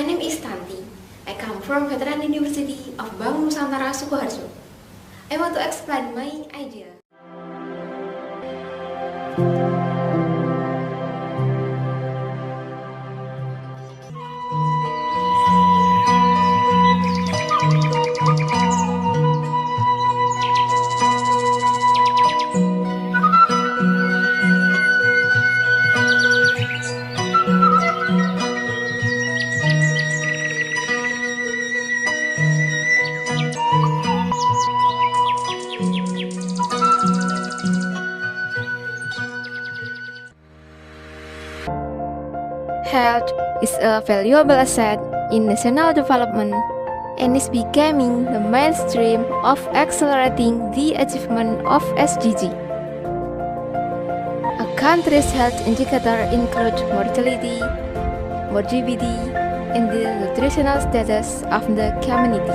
name is Tanti. I come from Veteran University of Bank Nusantara Sukoharjo. I want to explain my idea. Health is a valuable asset in national development and is becoming the mainstream of accelerating the achievement of SDG. A country's health indicator include mortality, morbidity, and the nutritional status of the community.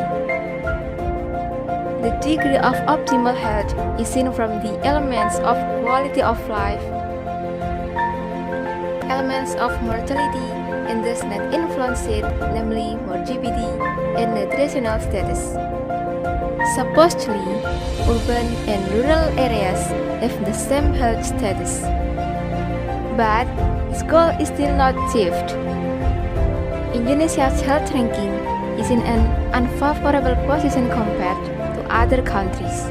The degree of optimal health is seen from the elements of quality of life, elements of mortality, and does not influence it, namely morbidity and nutritional status. Supposedly, urban and rural areas have the same health status, but this goal is still not achieved. Indonesia's health ranking is in an unfavorable position compared to other countries.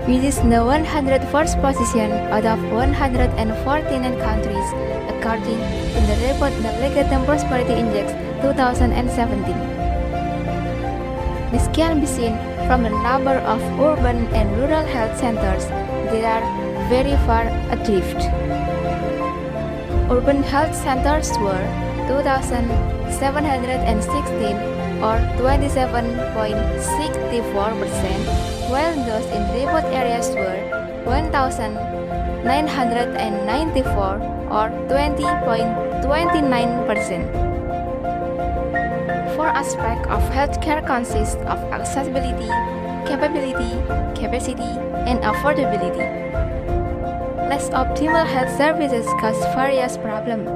Which is the 101st position out of 149 countries according to the report the Legacy and Prosperity Index 2017. This can be seen from the number of urban and rural health centers that are very far adrift. Urban health centers were 2,716 or 27.64%, while those in remote areas were 1,994 or 20.29%. Four aspects of healthcare consist of accessibility, capability, capacity, and affordability. Less optimal health services cause various problems.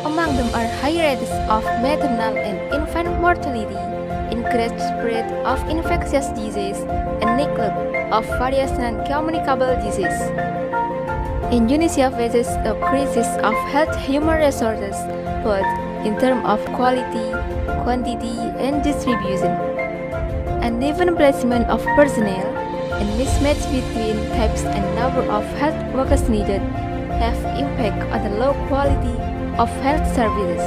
Among them are high rates of maternal and infant mortality, increased spread of infectious disease, and neglect of various non-communicable diseases. Indonesia faces a crisis of health human resources, both in terms of quality, quantity, and distribution. Uneven placement of personnel and mismatch between types and number of health workers needed have impact on the low quality of health services.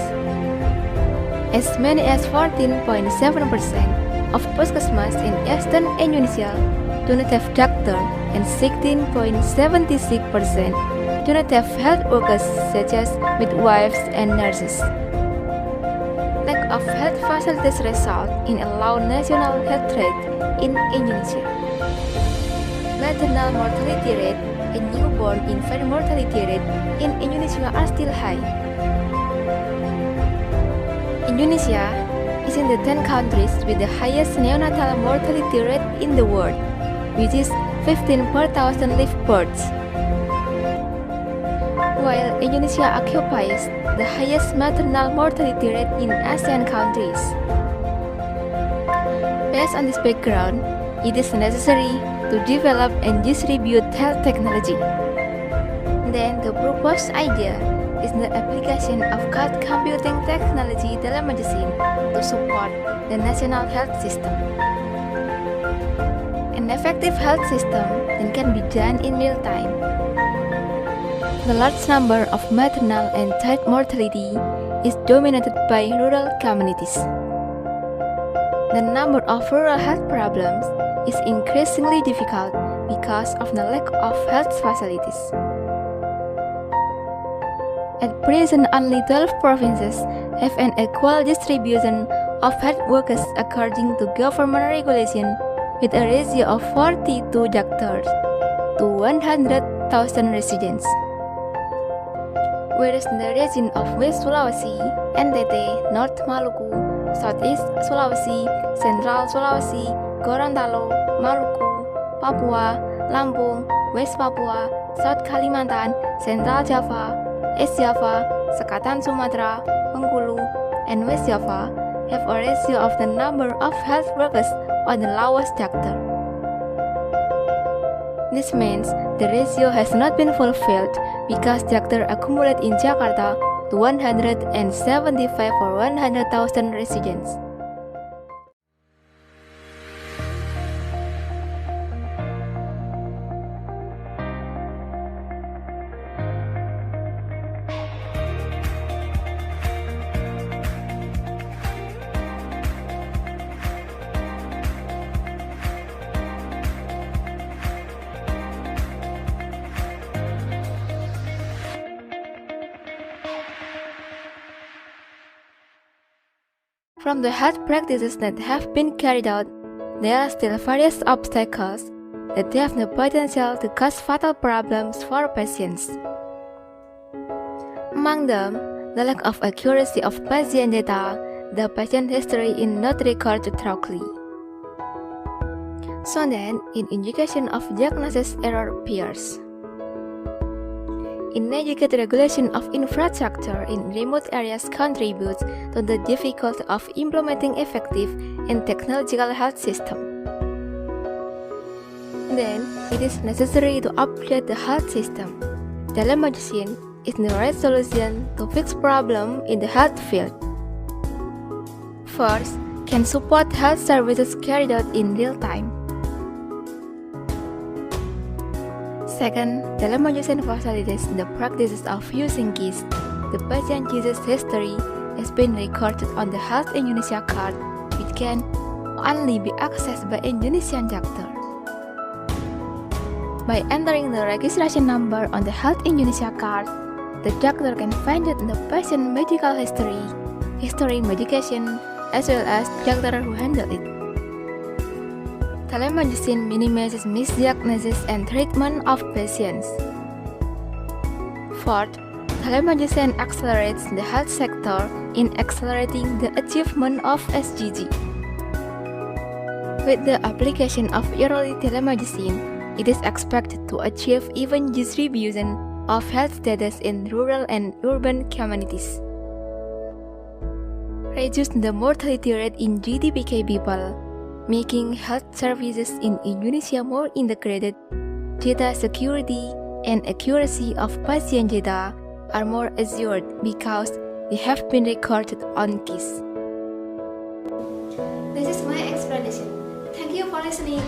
As many as 14.7% of puskesmas in Eastern Indonesia do not have doctor and 16.76% do not have health workers such as midwives and nurses. Lack of health facilities result in a low national health rate in Indonesia. Maternal mortality rate and newborn infant mortality rate in Indonesia are still high. Indonesia is in the 10 countries with the highest neonatal mortality rate in the world, which is 15 per thousand live births. While Indonesia occupies the highest maternal mortality rate in ASEAN countries. Based on this background, it is necessary to develop and distribute health technology. Then the proposed idea is the application of cloud computing technology telemedicine to support the national health system. An effective health system then can be done in real time. The large number of maternal and child mortality is dominated by rural communities. The number of rural health problems is increasingly difficult because of the lack of health facilities. At present, only 12 provinces have an equal distribution of health workers according to government regulation, with a ratio of 42 doctors to 100,000 residents. Whereas in the region of West Sulawesi, NTT, North Maluku, Southeast Sulawesi, Central Sulawesi, Gorontalo, Maluku, Papua, Lampung, West Papua, South Kalimantan, Central Java, East Java, Sekatan Sumatera, Bengkulu and West Java have a ratio of the number of health workers on the lowest sector. This means the ratio has not been fulfilled because doctors accumulate in Jakarta to 175 for 100,000 residents. From the health practices that have been carried out, there are still various obstacles that have the potential to cause fatal problems for patients. Among them, the lack of accuracy of patient data, the patient history is not recorded thoroughly. So then, in indication of diagnosis error appears. Inadequate regulation of infrastructure in remote areas contributes to the difficulty of implementing effective and technological health system. Then, it is necessary to upgrade the health system. Telemedicine is the right solution to fix problems in the health field. First, can support health services carried out in real time. Second, telemedicine facilitates the practices of using keys. The patient uses history has been recorded on the Health Indonesia card, which can only be accessed by Indonesian doctor. By entering the registration number on the Health Indonesia card, the doctor can find out the patient medical history medication, as well as the doctor who handled it. Telemedicine minimizes misdiagnosis and treatment of patients. Fourth, telemedicine accelerates the health sector in accelerating the achievement of SDG. With the application of early telemedicine, it is expected to achieve even distribution of health status in rural and urban communities. Reduce the mortality rate in GDPK people, making health services in Indonesia more integrated. Data security and accuracy of patient data are more assured because they have been recorded on keys. This is my explanation. Thank you for listening.